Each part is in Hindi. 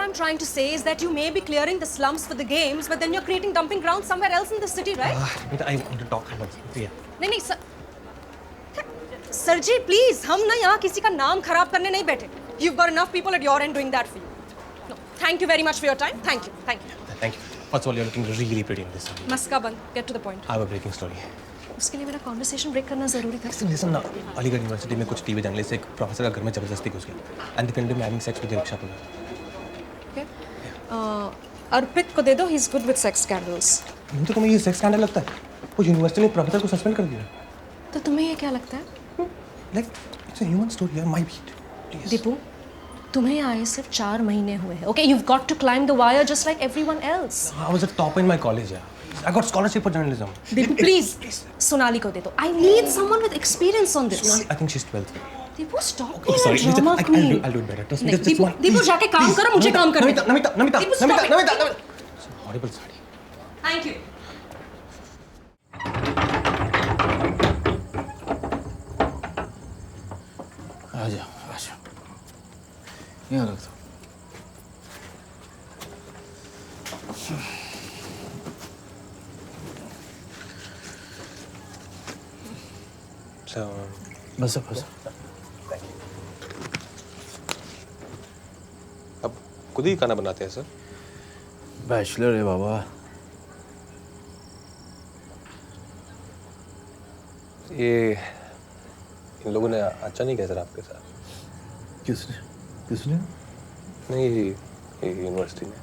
I'm trying to say is that you may be clearing the slums for the games, but then you're creating dumping grounds somewhere else in the city, right? I want to talk about it. नहीं सर, सर जी प्लीज, हम ना यहाँ किसी का नाम खराब करने नहीं बैठे. You've got enough people at your end doing that for you. No, thank you very much for your time. Thank you. Thank you. First of all, you're looking really pretty in this. मस्का बंद. Get to the point. I have a breaking story. उसके लिए मेरा कॉन्वर्सेशन ब्रेक करना जरूरी था. Listen ना, अलीगढ़ यूनिवर्सिटी में कुछ टीवी जर्नलिस्ट एक प्रोफेसर का घर में जबरदस्ती घुस गया. And they filmed him having sex with the rickshaw puller. Okay. अर्पित को दे दो. He's good with sex scandals. तो तुम्हें ये सेक्स स्कैंडल लगता है? वो यूनिवर्सिटी ने प्रोफेसर को सस्पेंड कर दिया. तो तुम्हें ये क्या लगता है? Like it's a human story. My beat. Please. Deepu, तुम्हें आए सिर्फ 4 महीने हुए हैं. Okay, you've got to climb the wire just like everyone else. I was a top in my college. Yeah. I got scholarship for journalism. Deepu please Sonali को दे दो. I need someone with experience on this. I think she's 12th. Deepu stop Oh, being sorry. a drama queen. I'll do it better. Trust me. नहीं, Just one. दीपू जाके काम करो. मुझे काम करने दो. Namita. Horrible sari. Thank you. आजा. यहाँ रख दो. बस. अब खुद ही खाना बनाते हैं सर. बैचलर है बाबा. ये इन लोगों ने अच्छा नहीं किया सर आपके साथ. किसने? नहीं ये यूनिवर्सिटी ने.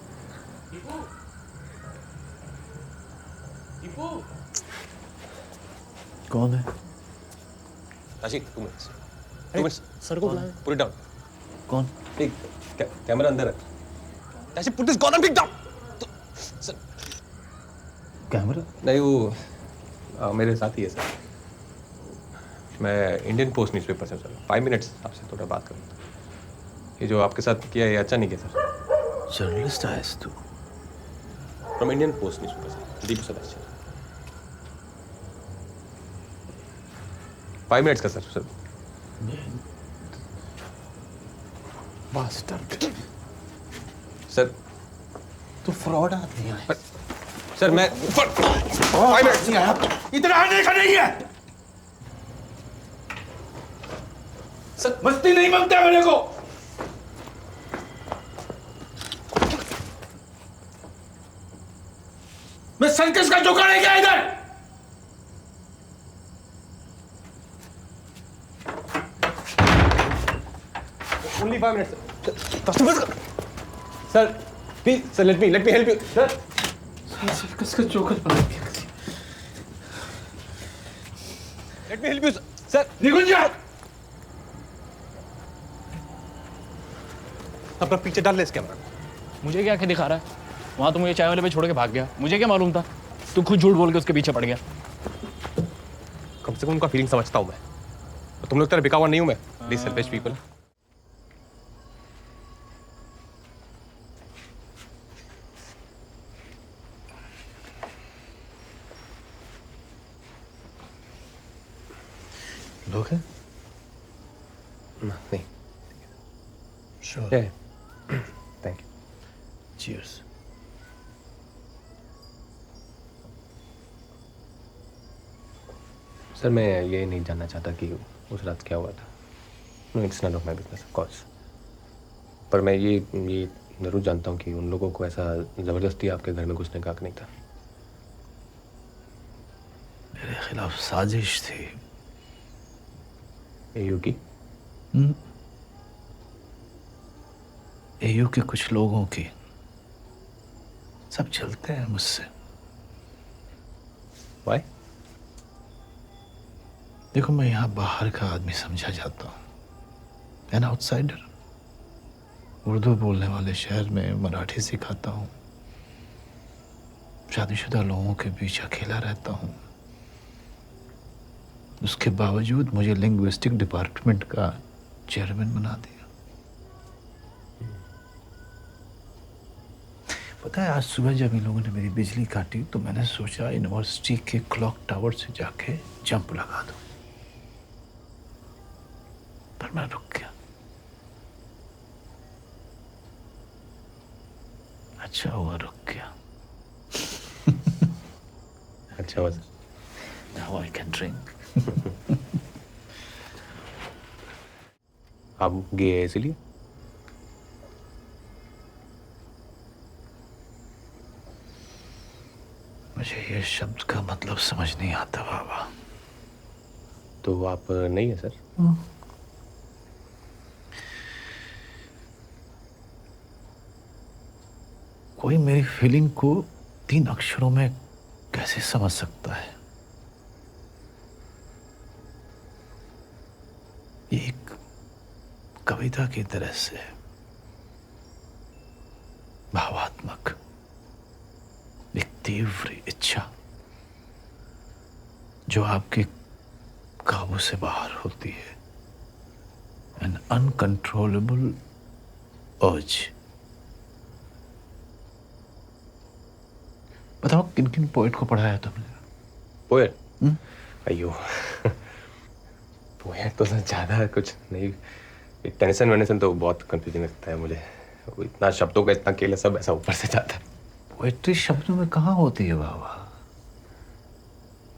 कौन है? आशिक 2 मिनट्स. सर को बुलाया. Put it down. कौन? एक कैमरा अंदर है. Ashiq put this gun and pick down. Sir camera? नहीं वो मेरे साथी है सर. मैं इंडियन पोस्ट न्यूज़पेपर से सर 5 मिनट्स आपसे थोड़ा बात करूँ. ये जो आपके साथ किया ये अच्छा नहीं किया सर. जर्नलिस्ट आया तू? From Indian post newspaper sir. Deep Sadashiv. 5 minutes का सर. बास्टर्ड. सर तू फ्रॉड आदमी है. सर मैं 5 मिनट्स नहीं आया. इतना आने का नहीं है. सर मस्ती नहीं मांगता मेरे को. मैं सर्कस का जुगाड़ है क्या इधर? Only 5 minutes. Sir, please, sir, let me help you. Sir. Circus का जोकर बना दिया. Let me help you, sir. निकुंज जा. अपना पिक्चर डाल ले इस कैमरा. मुझे क्या आंखें दिखा रहा है? वहाँ तो मुझे चाय वाले पे छोड़ के भाग गया. मुझे क्या मालूम था? तू खुद झूठ बोल के उसके पीछे पड़ गया. कम से कम उनका फीलिंग समझता हूँ मैं. और तुम लोग तरह बिका हुआ नहीं हूँ मैं. These selfish people. लोग हैं? नहीं. Sure. Yeah. Thank you. Cheers. Sir मैं ये नहीं जानना चाहता कि उस रात क्या हुआ था. No it's none of my business of course. पर मैं ये जरूर जानता हूँ कि उन लोगों को ऐसा ज़बरदस्ती आपके घर में घुसने का हक नहीं था. मेरे खिलाफ साजिश थी. एयू की? एयू के कुछ लोगों की. सब चलते हैं मुझसे. Why? देखो मैं यहाँ बाहर का आदमी समझा जाता हूँ. An outsider. उर्दू बोलने वाले शहर में मराठी सिखाता हूँ. शादीशुदा लोगों के बीच अकेला रहता हूँ. उसके बावजूद मुझे लिंग्विस्टिक डिपार्टमेंट का चेयरमैन बना दिया. पता है आज सुबह जब इन लोगों ने मेरी बिजली काटी तो मैंने सोचा यूनिवर्सिटी के क्लॉक टावर से जाके जंप लगा दूं. पर मैं रुक गया. अच्छा हुआ रुक गया। अच्छा हुआ sir. Now I can drink. आप गे हैं इसलिए? मुझे ये शब्द का मतलब समझ नहीं आता बाबा। तो आप नहीं है सर? कोई मेरी फीलिंग को 3 अक्षरों में कैसे समझ सकता है? ये एक कविता की तरह से भावात्मक, एक तीव्र इच्छा जो आपके काबू से बाहर होती है, एन अनकंट्रोलेबल अर्ज। बताओ किन किन पोएट को पढ़ा है तुमने? पोएट? अयो पोएट तो सर ज़्यादा कुछ नहीं। टेंशन वेनेशन तो बहुत कंफ्यूजिंग लगता है मुझे। वो इतना शब्दों का इतना खेल है, सब ऐसा ऊपर से जाता है। पोएट्री शब्दों में कहाँ होती है बाबा?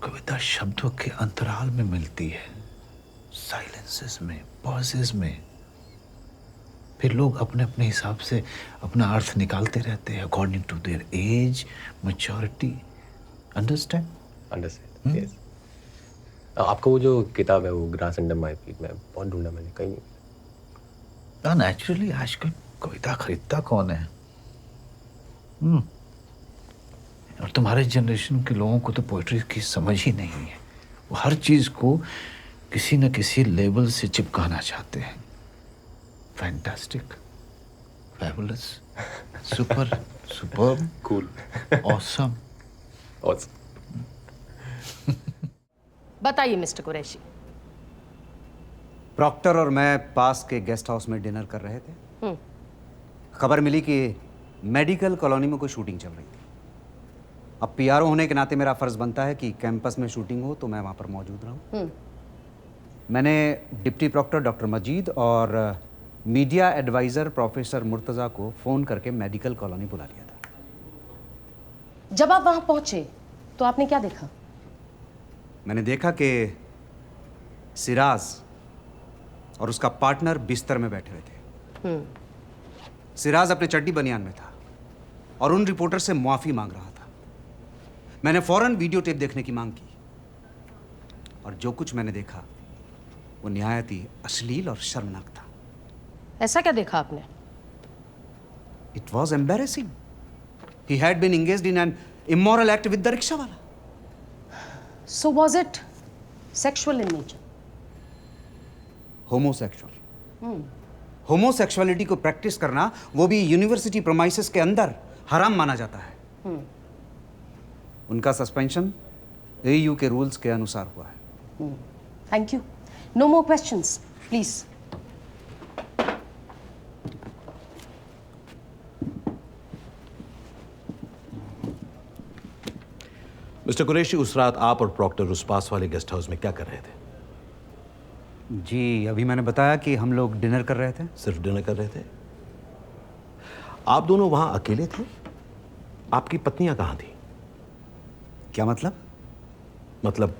कविता शब्दों के अंतराल में मिलती है, साइलेंसेस में, पॉजेस में। फिर लोग अपने अपने हिसाब से अपना अर्थ निकालते रहते हैं according to their age, maturity. Understand? Understand, yes. आपका वो जो किताब है वो ग्रास अंडर माय फीट, में बहुत ढूंढा मैंने, कहीं नहीं। नेचुरली आजकल कविता खरीदता कौन है? और तुम्हारे जनरेशन के लोगों को तो पोएट्री की समझ ही नहीं है। वो हर चीज को किसी न किसी लेबल से चिपकाना चाहते हैं। Fantastic, fabulous, super, superb, cool, awesome. बताइए मिस्टर कुरैशी। प्रॉक्टर और मैं पास के गेस्ट हाउस में डिनर कर रहे थे। खबर मिली कि मेडिकल कॉलोनी में कोई शूटिंग चल रही थी। अब पीआरओ होने के नाते मेरा फर्ज बनता है कि कैंपस में शूटिंग हो तो मैं वहाँ पर मौजूद रहूँ। मैंने डिप्टी प्रॉक्टर डॉक्टर मजीद और मीडिया एडवाइज़र प्रोफेसर मुर्तज़ा को फ़ोन करके मेडिकल कॉलोनी बुला लिया था। जब आप वहां पहुंचे तो आपने क्या देखा? मैंने देखा कि सिराज और उसका पार्टनर बिस्तर में बैठे हुए थे। सिराज अपने चड्डी बनियान में था और उन रिपोर्टर से माफ़ी मांग रहा था। मैंने फौरन वीडियो टेप देखने की मांग की और जो कुछ मैंने देखा वो निहायत ही अश्लील और शर्मनाक था। ऐसा क्या देखा आपने? It was embarrassing. He had been engaged in an immoral act with the rickshaw wala. So was it sexual in nature? Homosexual. Homosexuality को प्रैक्टिस करना, वो भी यूनिवर्सिटी प्रोमाइसेस के अंदर, हराम माना जाता है। उनका सस्पेंशन एयू के रूल्स के अनुसार हुआ है। Thank you. No more questions, please. Mister Qureshi, उस रात आप और प्रॉक्टर उस पास वाले गेस्ट हाउस में क्या कर रहे थे? जी, अभी मैंने बताया कि हम लोग डिनर कर रहे थे। सिर्फ डिनर कर रहे थे? आप दोनों वहां अकेले थे? आपकी पत्नियां कहाँ थी? क्या मतलब? मतलब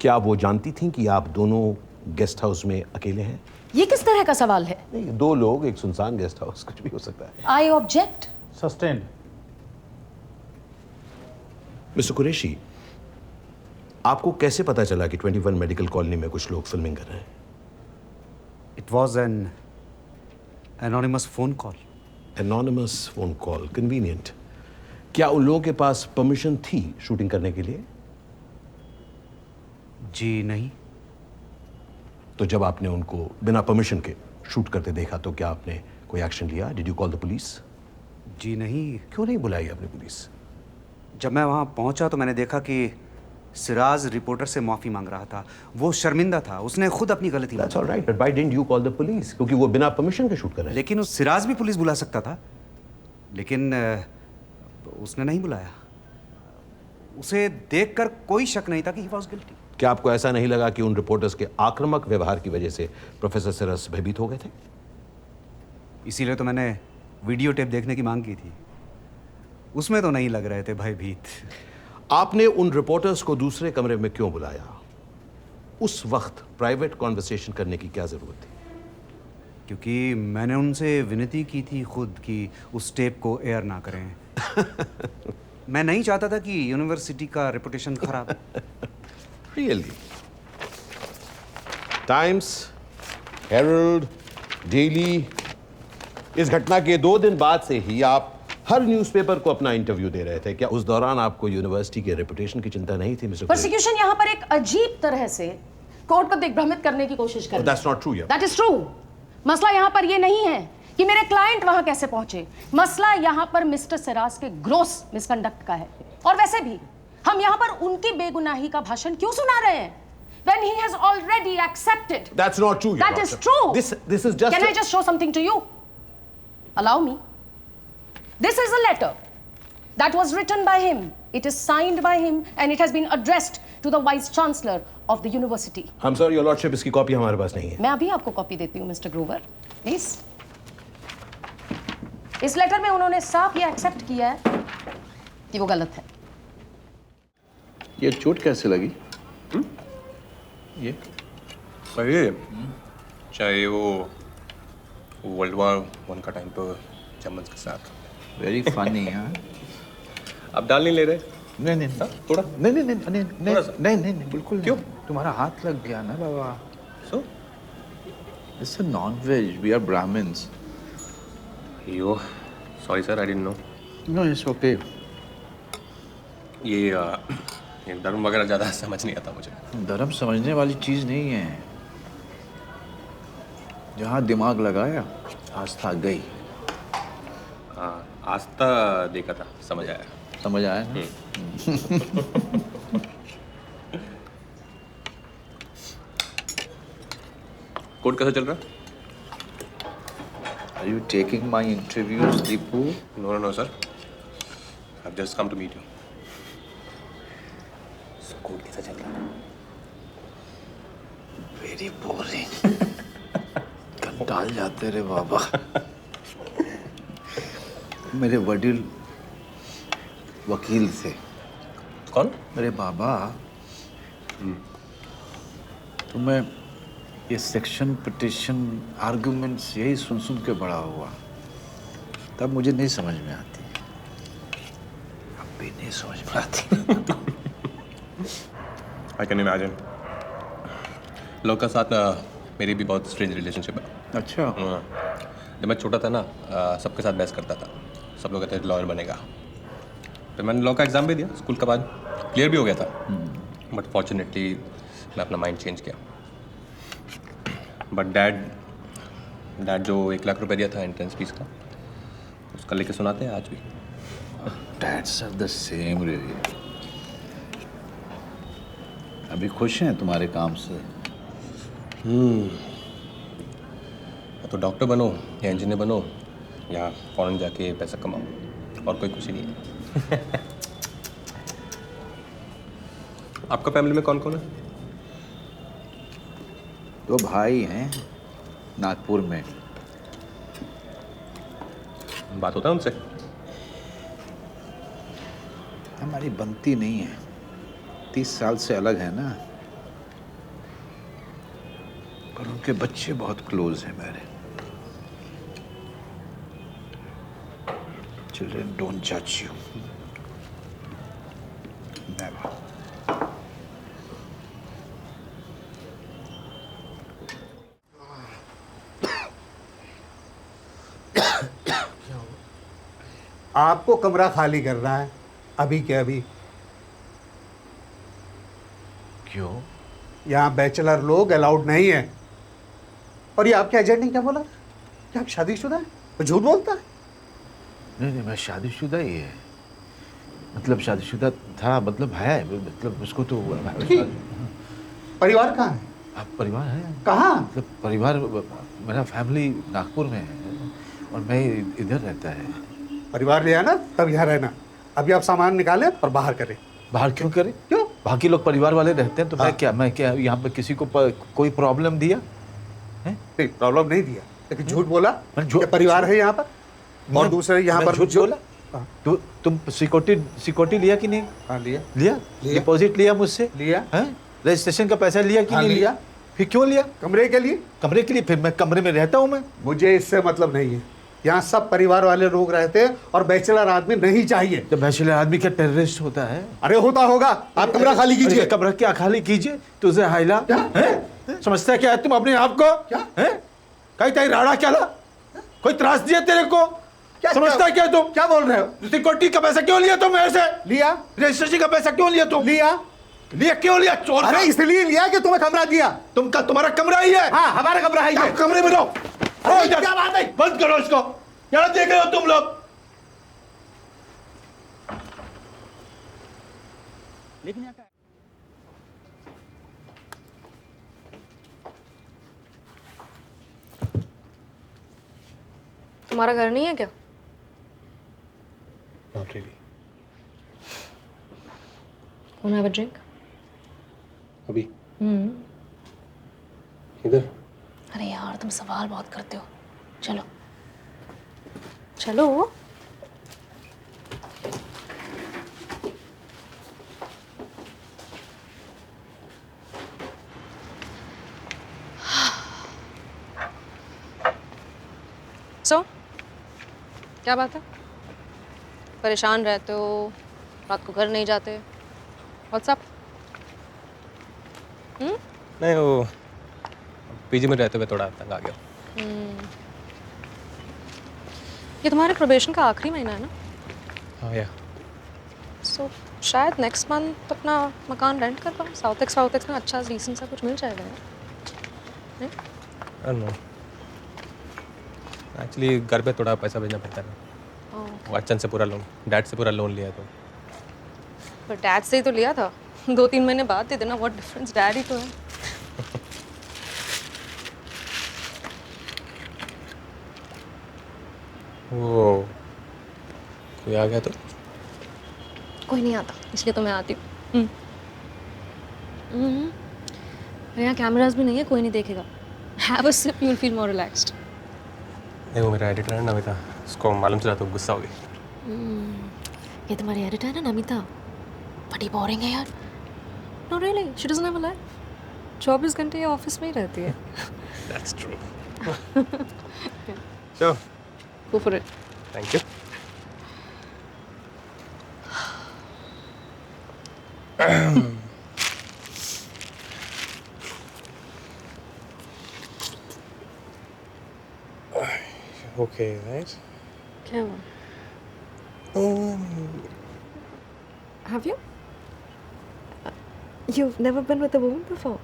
क्या वो जानती थीं कि आप दोनों गेस्ट हाउस में अकेले हैं? ये किस तरह का सवाल है? नहीं, 2 लोग, एक सुनसान गेस्ट हाउस, कुछ भी हो सकता है। I object. Sustain. Mister Qureshi, आपको कैसे पता चला कि 21 मेडिकल कॉलोनी में कुछ लोग फिल्मिंग कर रहे हैं? It was an anonymous phone call. Anonymous phone call, convenient. क्या उन लोगों के पास परमिशन थी शूटिंग करने के लिए? जी नहीं। तो जब आपने उनको बिना परमिशन के शूट करते देखा तो क्या आपने कोई एक्शन लिया? Did you call the police? जी नहीं। क्यों नहीं बुलाई आपने पुलिस? जब मैं वहाँ पहुँचा तो मैंने देखा कि सिराज रिपोर्टर से माफ़ी मांग रहा था। वो शर्मिंदा था, उसने खुद अपनी गलती That's all right, but why didn't you call the police? क्योंकि वो बिना परमिशन के शूट कर रहे हैं। लेकिन उस सिराज भी पुलिस बुला सकता था, लेकिन उसने नहीं बुलाया। उसे देखकर कोई शक नहीं था कि he was guilty। क्या आपको ऐसा नहीं लगा कि उन रिपोर्टर्स के आक्रामक व्यवहार की वजह से प्रोफेसर सिराज भयभीत हो गए थे? इसीलिए तो मैंने वीडियो टेप देखने की मांग की थी। उसमें तो नहीं लग रहे थे भयभीत। आपने उन रिपोर्टर्स को दूसरे कमरे में क्यों बुलाया? उस वक्त प्राइवेट कॉन्वर्सेशन करने की क्या जरूरत थी? क्योंकि मैंने उनसे विनती की थी खुद कि उस टेप को एयर ना करें। मैं नहीं चाहता था कि यूनिवर्सिटी का रेपुटेशन खराब। रियली? टाइम्स, हेरल्ड, डेली, इस घटना के 2 दिन बाद से ही आप हर न्यूज़पेपर को अपना इंटरव्यू दे रहे थे। क्या उस दौरान आपको यूनिवर्सिटी के रेपुटेशन की चिंता नहीं थी, मिस्टर? प्रोसिक्यूशन यहाँ पर एक अजीब तरह से कोर्ट को दिग्भ्रमित करने की कोशिश कर रही है। That's not true. That is true. मसला यहाँ पर ये नहीं है कि मेरे क्लाइंट वहां कैसे पहुंचे, मसला यहाँ पर मिस्टर सिराज के ग्रोस मिसकंडक्ट का है। और वैसे भी हम यहाँ पर उनकी बेगुनाही का भाषण क्यों सुना रहे हैं when he has already accepted? That's not true. That is true. This is just. Can I just show something to you? Allow me. This is a letter that was written by him. It is signed by him and it has been addressed to the Vice Chancellor of the university. I'm sorry, Your Lordship, इसकी कॉपी हमारे पास नहीं है। मैं अभी आपको कॉपी देती हूँ मिस्टर ग्रोवर, प्लीज। इस लेटर में उन्होंने साफ ये एक्सेप्ट किया है कि वो गलत है। ये चोट कैसे लगी? ये ये चाहे वो वर्ल्ड वॉर 1 का टाइम पर जर्मन के साथ। Very funny. हाँ, आप डाल नहीं ले रहे? नहीं नहीं थोड़ा नहीं नहीं नहीं नहीं नहीं थोड़ा सा? नहीं नहीं नहीं, बिल्कुल क्यों? नहीं। तुम्हारा हाथ लग गया ना बाबा। So it's a non veg, we are Brahmins. Yo sorry sir, I didn't know. No it's okay. ये धर्म वगैरह ज़्यादा समझ नहीं आता मुझे। धर्म समझने वाली चीज नहीं है। जहाँ दिमाग लगाया आस्था गई। हाँ, आस्था देखा था, समझ आया। समझ आया ना? कोर्ट कैसा चल रहा है? Are you taking my interviews, Deepu? No, sir. I've just come to meet you. Court कैसा चल रहा है? Very boring. कंटाल जाते रे बाबा। मेरे वडील वकील थे। कौन? मेरे बाबा। तो मैं ये सेक्शन पिटिशन आर्गुमेंट्स यही सुन सुन के बड़ा हुआ। तब मुझे नहीं समझ में आती, अब भी नहीं समझ में आती। I can imagine. लोग का साथ मेरी भी बहुत स्ट्रेंज रिलेशनशिप है। अच्छा। जब मैं छोटा था ना, सबके साथ बहस करता था। सब लोग कहते थे लॉयर बनेगा। फिर मैंने लॉ का एग्ज़ाम भी दिया स्कूल के बाद, क्लियर भी हो गया था। बट फॉर्चुनेटली मैं अपना माइंड चेंज किया। बट डैड जो 1 लाख रुपए दिया था एंट्रेंस फीस का, उसका लेके सुनाते हैं आज भी। Dads are the same really. अभी खुश हैं तुम्हारे काम से? तो डॉक्टर बनो या इंजीनियर बनो या फॉरेन जाके पैसा कमाओ, और कोई खुशी नहीं है। आपका फैमिली में कौन कौन है? 2 भाई हैं नागपुर में। बात होता है उनसे? हमारी बनती नहीं है, 30 साल से अलग है ना। पर उनके बच्चे बहुत क्लोज हैं मेरे। Children don't judge you. Never. आपको कमरा खाली करना है अभी के अभी। क्यों? यहाँ बैचलर लोग अलाउड नहीं है। और ये आपके एजेंट ने क्या बोला कि आप शादीशुदा हैं? वो झूठ बोलता है। नहीं नहीं, मैं शादीशुदा ही है। मतलब शादीशुदा था, मतलब है, मतलब उसको तो। परिवार कहाँ है? आप परिवार है कहाँ? मतलब परिवार, मेरा फैमिली नागपुर में है और मैं इधर रहता है। परिवार ले आना तब यहाँ रहना। अभी आप सामान निकालें और बाहर करें। बाहर क्यों करें? क्यों? बाकी लोग परिवार वाले रहते हैं तो हाँ। मैं क्या यहाँ पे किसी को कोई प्रॉब्लम दिया है? नहीं, प्रॉब्लम नहीं दिया, लेकिन झूठ बोला मैंने झूठ- कि परिवार है यहाँ पर और दूसरे यहाँ पर झूठ बोला? तुम सिक्योरिटी लिया कि नहीं? हाँ लिया। लिया? डिपॉजिट लिया मुझसे? लिया। हैं? रजिस्ट्रेशन का पैसा लिया कि हाँ, नहीं लिया? फिर क्यों लिया? कमरे के लिए। कमरे के लिए? फिर मैं कमरे में रहता हूँ मैं। मुझे इससे मतलब नहीं है। यहाँ सब परिवार वाले लोग रहते हैं और बैचलर आदमी नहीं चाहिए। तो बैचलर आदमी क्या टेररिस्ट होता है? अरे होता होगा। आप कमरा खाली कीजिए। अरे कमरा क्या खाली कीजिए? तुझे हाइला हैं? समझता क्या है तुम अपने आप को? क्या? हैं? कहीं कहीं राड़ा क्या ला? कोई त्रास दिया तेरे को? समझता क्या तुम? क्या बोल रहे हो? सिक्योरिटी का पैसा क्यों लिया तुम ऐसे? लिया। रजिस्ट्रेशन का पैसा क्यों लिया तुम? लिया। लिया क्यों लिया? चोर अरे इसलिए लिया कि तुम्हें कमरा दिया। तुम्हारा कमरा ही है। हाँ हमारा कमरा है ये। कमरे में रहो। अरे क्या बात है? बंद करो इसको। यहाँ देख रहे हो तुम लोग? तुम्हारा घर नहीं है क्या? Not really. Wanna have a drink? अभी इधर? अरे यार तुम सवाल बहुत करते हो। चलो चलो। सो क्या बात है? परेशान रहते हो, रात को घर नहीं जाते? व्हाट्सअप? नहीं, वो पीजी में रहते हुए थोड़ा तंग आ गया। ये तुम्हारे प्रोबेशन का आखिरी महीना है ना? हाँ या। सो शायद नेक्स्ट मंथ अपना मकान रेंट कर पाओ। साउथ एक्स में अच्छा डिसेंट सा कुछ मिल जाएगा यार। आई नो, एक्चुअली घर पे थोड़ा पैसा भेजना पड़ता है ना। वो अर्चन से पूरा लोन, डैड से पूरा लोन लिया है तो। पर डैड से ही तो लिया था। 2-3 महीने बाद दे देना, व्हाट डिफरेंस, डैड ही तो है। वो कोई आ गया तो? कोई नहीं आता, इसलिए तो मैं आती हूँ। यहाँ कैमरास भी नहीं है, कोई नहीं देखेगा। Have a sip, you will feel more relaxed. नहीं, वो मेरा एडिटर है नमिता, उसको मालूम चला तो गुस्सा होगी। ये तुम्हारी एडिटर है ना नमिता, बड़ी बोरिंग है यार। No really, she doesn't have a life. 24 घंटे ये ऑफिस में ही रहती है। That's true. So go for it. Thank you. Okay, right? क्या हुआ? Have you? You've never been with a woman before?